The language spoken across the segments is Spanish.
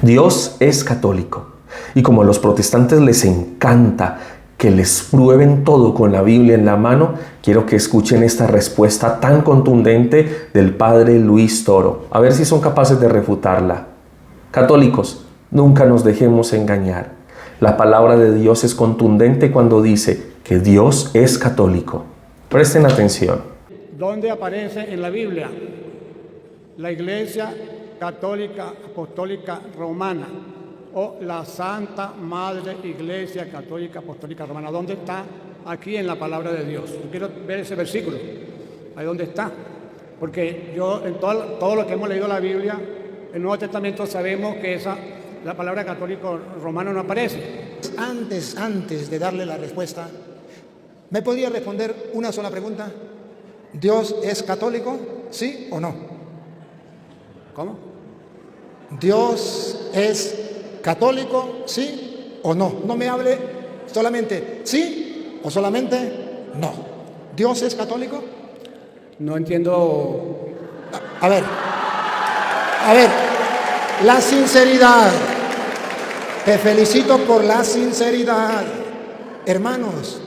Dios es católico. Y como a los protestantes les encanta que les prueben todo con la Biblia en la mano, quiero que escuchen esta respuesta tan contundente del padre Luis Toro. A ver si son capaces de refutarla. Católicos, nunca nos dejemos engañar. La palabra de Dios es contundente cuando dice que Dios es católico. Presten atención. ¿Dónde aparece en la Biblia la Iglesia Católica Apostólica Romana o la Santa Madre Iglesia Católica Apostólica Romana? ¿Dónde está aquí en la palabra de Dios? Yo quiero ver ese versículo. Ahí dónde está. Porque yo en todo lo que hemos leído la Biblia, el Nuevo Testamento, sabemos que la palabra católico romano no aparece. Antes de darle la respuesta, ¿me podría responder una sola pregunta? ¿Dios es católico? ¿Sí o no? ¿Cómo? ¿Dios es católico? ¿Sí o no? No me hable solamente sí o solamente no. ¿Dios es católico? No entiendo. A ver, la sinceridad. Te felicito por la sinceridad. Hermanos,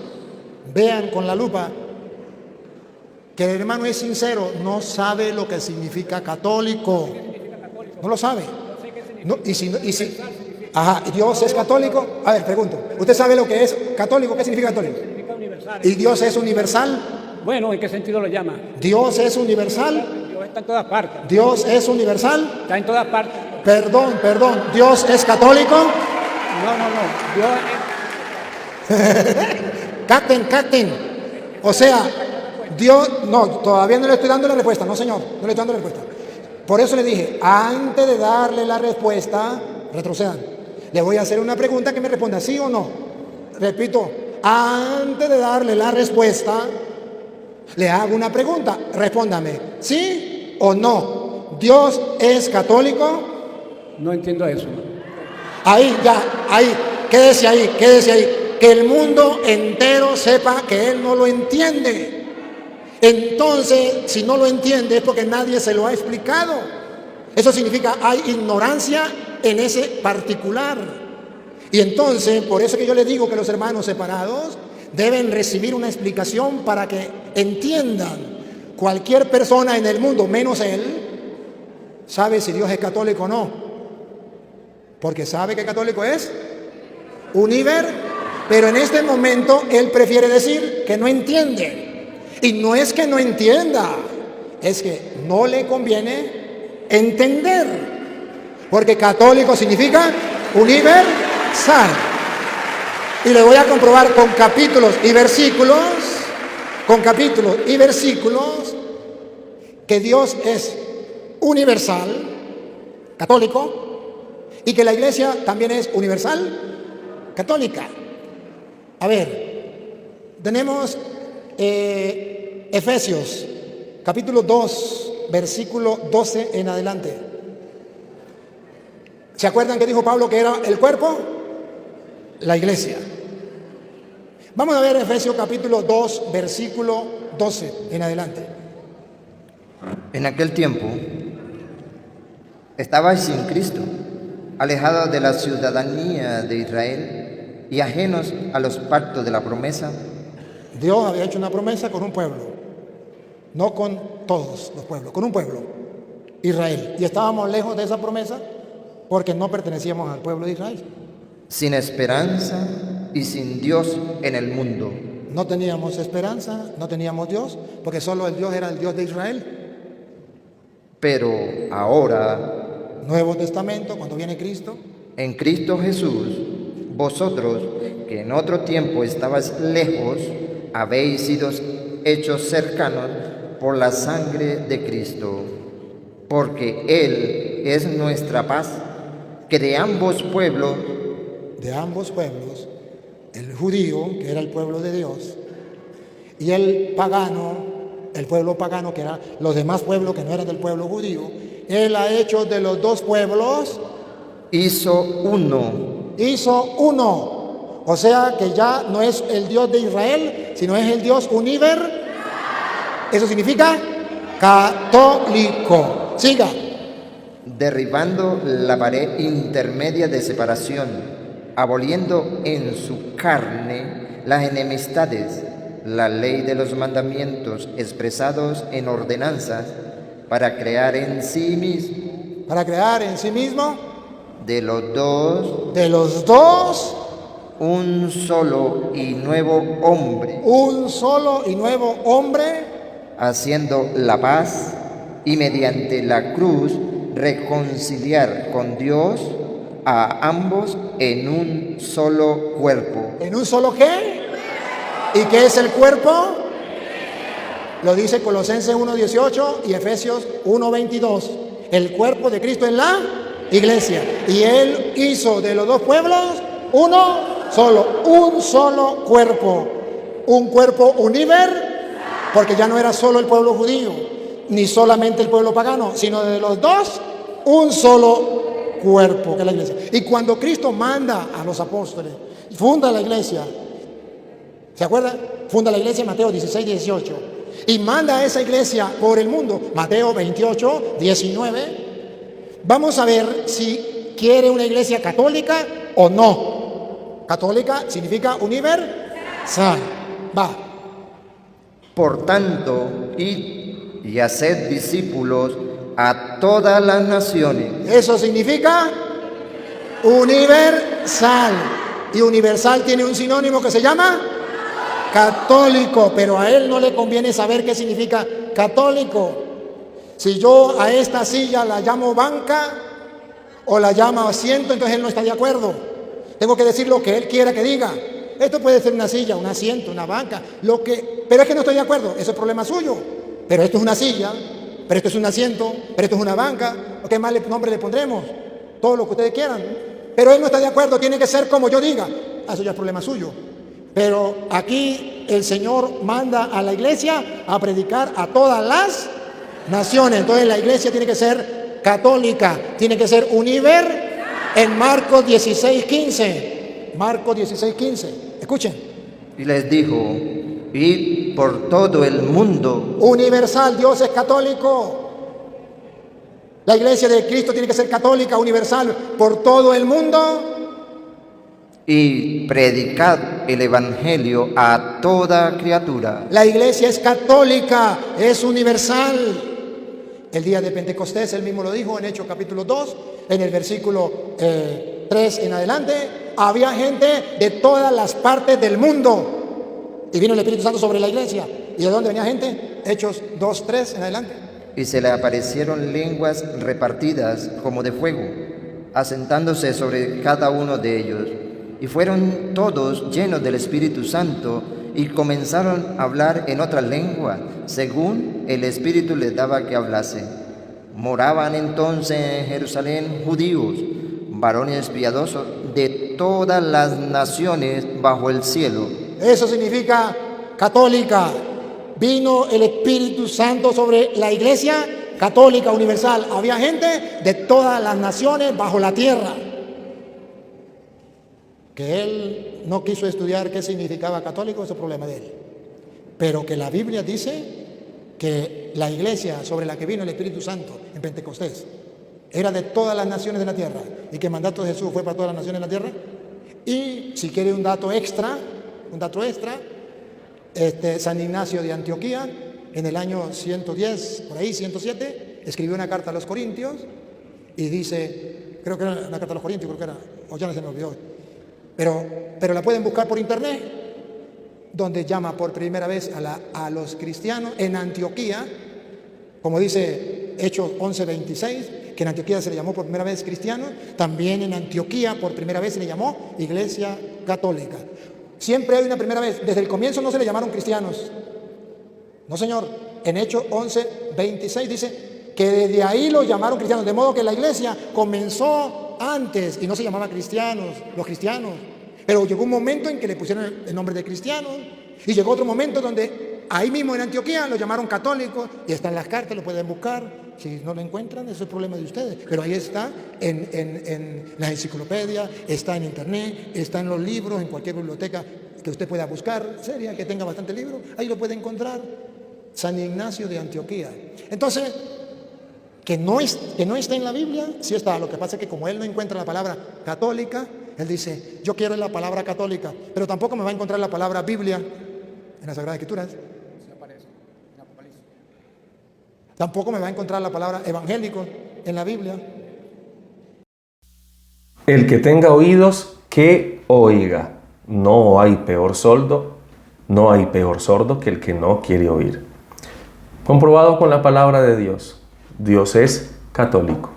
vean con la lupa que el hermano es sincero, no sabe lo que significa católico. No lo sabe. No, ajá, ¿Dios es católico? A ver, pregunto. ¿Usted sabe lo que es católico? ¿Qué significa católico? Significa universal. ¿Y Dios es universal? Bueno, ¿en qué sentido lo llama? ¿Dios es universal? Dios está en todas partes. ¿Dios es universal? Está en todas partes. Perdón. ¿Dios es católico? No. Dios es... Captain. O sea, Dios... No, todavía no le estoy dando la respuesta. No, señor, no le estoy dando la respuesta. Por eso le dije, antes de darle la respuesta, retrocedan. Le voy a hacer una pregunta que me responda sí o no. Repito, antes de darle la respuesta, le hago una pregunta. Respóndame, ¿sí o no? ¿Dios es católico? No entiendo eso. Ahí, quédese ahí. Que el mundo entero sepa que él no lo entiende. Entonces, si no lo entiende es porque nadie se lo ha explicado. Eso significa hay ignorancia en ese particular. Y entonces, por eso que yo le digo que los hermanos separados deben recibir una explicación para que entiendan. Cualquier persona en el mundo, menos él, sabe si Dios es católico o no. Porque sabe que católico es pero en este momento él prefiere decir que no entiende. Y no es que no entienda, es que no le conviene entender. Porque católico significa universal. Y le voy a comprobar con capítulos y versículos, que Dios es universal, católico, y que la iglesia también es universal, católica. A ver, tenemos Efesios, capítulo 2, versículo 12 en adelante. ¿Se acuerdan que dijo Pablo que era el cuerpo? La iglesia. Vamos a ver Efesios capítulo 2, versículo 12 en adelante. En aquel tiempo estabais sin Cristo, alejados de la ciudadanía de Israel y ajenos a los pactos de la promesa. Dios había hecho una promesa con un pueblo, no con todos los pueblos, con un pueblo, Israel. Y estábamos lejos de esa promesa porque no pertenecíamos al pueblo de Israel. Sin esperanza y sin Dios en el mundo. No teníamos esperanza, no teníamos Dios, porque solo el Dios era el Dios de Israel. Pero ahora, Nuevo Testamento, cuando viene Cristo, en Cristo Jesús, vosotros que en otro tiempo estabais lejos, habéis sido hechos cercanos por la sangre de Cristo, porque Él es nuestra paz, que de ambos pueblos, el judío, que era el pueblo de Dios, y el pagano, el pueblo pagano, que eran los demás pueblos que no eran del pueblo judío, Él ha hecho de los dos pueblos, hizo uno. O sea que ya no es el Dios de Israel, sino es el Dios universal. Eso significa católico. Siga. derribando la pared intermedia de separación, aboliendo en su carne las enemistades, la ley de los mandamientos expresados en ordenanzas, para crear en sí mismo, de los dos, un solo y nuevo hombre, haciendo la paz, y mediante la cruz reconciliar con Dios a ambos en un solo cuerpo. ¿En un solo qué? ¿Y qué es el cuerpo? Lo dice Colosenses 1:18 y Efesios 1:22. El cuerpo de Cristo es la iglesia. Y Él hizo de los dos pueblos uno solo, un solo cuerpo. Un cuerpo porque ya no era solo el pueblo judío, ni solamente el pueblo pagano, sino de los dos, un solo cuerpo, que es la iglesia. Y cuando Cristo manda a los apóstoles, funda la iglesia, ¿se acuerdan? Funda la iglesia en Mateo 16:18. Y manda a esa iglesia por el mundo, Mateo 28:19. Vamos a ver si quiere una iglesia católica o no. Católica significa universal. Va. Por tanto, id y haced discípulos a todas las naciones. Eso significa universal. Y universal tiene un sinónimo que se llama católico, pero a él no le conviene saber qué significa católico. Si yo a esta silla la llamo banca o la llamo asiento, entonces él no está de acuerdo. Tengo que decir lo que él quiera que diga. Esto puede ser una silla, un asiento, una banca, pero es que no estoy de acuerdo, eso es problema suyo. Pero esto es una silla, pero esto es un asiento, pero esto es una banca, ¿qué más nombre le pondremos? Todo lo que ustedes quieran. Pero él no está de acuerdo, tiene que ser como yo diga. Eso ya es problema suyo. Pero aquí el Señor manda a la iglesia a predicar a todas las naciones. Entonces la iglesia tiene que ser católica, tiene que ser en Marcos 16:15. Marcos 16:15. Escuchen. Y les dijo: id por todo el mundo. Universal, Dios es católico. La iglesia de Cristo tiene que ser católica, universal, por todo el mundo. Y predicad el evangelio a toda criatura. La iglesia es católica, es universal. El día de Pentecostés, él mismo lo dijo en Hechos capítulo 2, en el versículo 3 en adelante, había gente de todas las partes del mundo. Y vino el Espíritu Santo sobre la iglesia. ¿Y de dónde venía gente? Hechos 2:3 en adelante. Y se le aparecieron lenguas repartidas como de fuego, asentándose sobre cada uno de ellos. Y fueron todos llenos del Espíritu Santo y comenzaron a hablar en otra lengua, según el Espíritu les daba que hablase. Moraban entonces en Jerusalén judíos, varones piadosos de todas las naciones bajo el cielo. Eso significa católica. Vino el Espíritu Santo sobre la iglesia católica universal. Había gente de todas las naciones bajo la tierra. Que él no quiso estudiar qué significaba católico, ese es el problema de él. Pero que la Biblia dice que la iglesia sobre la que vino el Espíritu Santo en Pentecostés era de todas las naciones de la tierra, y que el mandato de Jesús fue para todas las naciones de la tierra. Y si quiere un dato extra, San Ignacio de Antioquía, en el año 110, por ahí 107, escribió una carta a los Corintios y dice, creo que era una carta a los Corintios, o ya no se me olvidó, pero la pueden buscar por internet, donde llama por primera vez a los cristianos en Antioquía, como dice Hechos 11:26, que en Antioquía se le llamó por primera vez cristiano. También en Antioquía por primera vez se le llamó iglesia católica. Siempre hay una primera vez. Desde el comienzo no se le llamaron cristianos. No, señor. En Hechos 11:26 dice que desde ahí los llamaron cristianos. De modo que la iglesia comenzó antes y no se llamaba los cristianos. Pero llegó un momento en que le pusieron el nombre de cristianos. Y llegó otro momento donde ahí mismo en Antioquía lo llamaron católicos. Y están las cartas, lo pueden buscar. Si no lo encuentran, ese es el problema de ustedes. Pero ahí está en la enciclopedia, está en internet, está en los libros, en cualquier biblioteca que usted pueda buscar, seria, que tenga bastante libros, ahí lo puede encontrar. San Ignacio de Antioquía. Entonces, Que no está en la Biblia, sí está. Lo que pasa es que como él no encuentra la palabra católica, él dice, yo quiero la palabra católica, pero tampoco me va a encontrar la palabra Biblia en las Sagradas Escrituras. Tampoco me va a encontrar la palabra evangélico en la Biblia. El que tenga oídos, que oiga. No hay peor sordo que el que no quiere oír. Comprobado con la palabra de Dios. Dios es católico.